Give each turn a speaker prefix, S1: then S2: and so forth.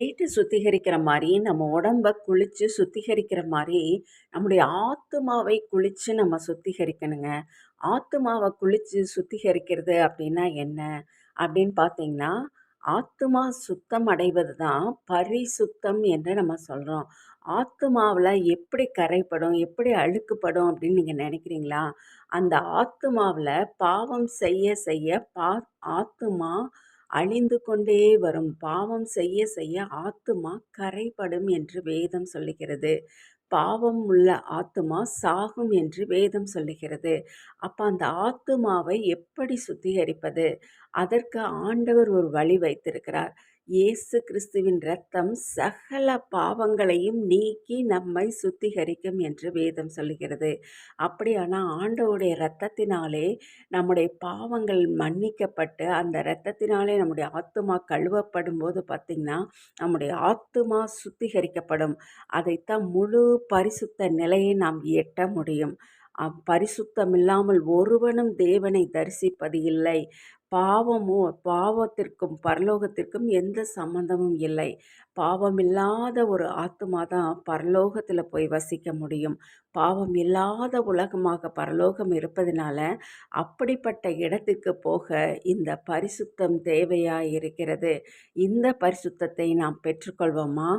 S1: வீட்டு சுத்திகரிக்கிற மாரி, நம்ம உடம்ப குளிச்சு சுத்திகரிக்கிற மாரி, நம்முடைய ஆத்துமாவை குளிச்சு நம்ம சுத்திகரிக்கணுங்க. ஆத்துமாவ குளிச்சு சுத்திகரிக்கிறது அப்டின்னா என்ன? அப்டின்னு பார்த்தீங்கன்னா, ஆத்துமா சுத்தம் அடைவது தான் பரிசுத்தம் என்று நம்ம சொல்றோம். ஆத்துமாவுல எப்படி கரைப்படும், எப்படி அழுக்குப்படும் அப்டின்னு நீங்க நெனைக்கிறீங்களா? அந்த ஆத்துமாவுல பாவம் செய்ய செய்ய ஆத்துமா அழிந்து கொண்டே வரும். பாவம் செய்ய செய்ய ஆத்துமா கரைபடும் என்று வேதம் சொல்லுகிறது. பாவம் உள்ள ஆத்துமா சாகும் என்று வேதம் சொல்லுகிறது. அப்ப அந்த ஆத்துமாவை எப்படி சுத்திகரிப்பது? அதற்கு ஆண்டவர் ஒரு வழி வைத்திருக்கிறார். இயேசு கிறிஸ்துவின் இரத்தம் சகல பாவங்களையும் நீக்கி நம்மை சுத்திகரிக்கும் என்று வேதம் சொல்லுகிறது. அப்படியானா ஆண்டவருடைய இரத்தத்தினாலே நம்முடைய பாவங்கள் மன்னிக்கப்பட்டு, அந்த இரத்தத்தினாலே நம்முடைய ஆத்துமா கழுவப்படும்போது பார்த்தீங்கன்னா, நம்முடைய ஆத்துமா சுத்திகரிக்கப்படும். அதைத்தான் முழு பரிசுத்த நிலையை நாம் எட்ட முடியும். பரிசுத்தம் இல்லாமல் ஒருவனும் தேவனை தரிசிப்பது இல்லை. பாவத்திற்கும் பரலோகத்திற்கும் எந்த சம்மந்தமும் இல்லை. பாவமில்லாத ஒரு ஆத்துமா தான் பரலோகத்தில போய் வசிக்க முடியும். பாவம் இல்லாத உலகமாக பரலோகம் இருப்பதினால, அப்படிப்பட்ட இடத்திற்கு போக இந்த பரிசுத்தம் தேவையாய் இருக்கிறது. இந்த பரிசுத்தத்தை நாம் பெற்றுக்கொள்வோமா?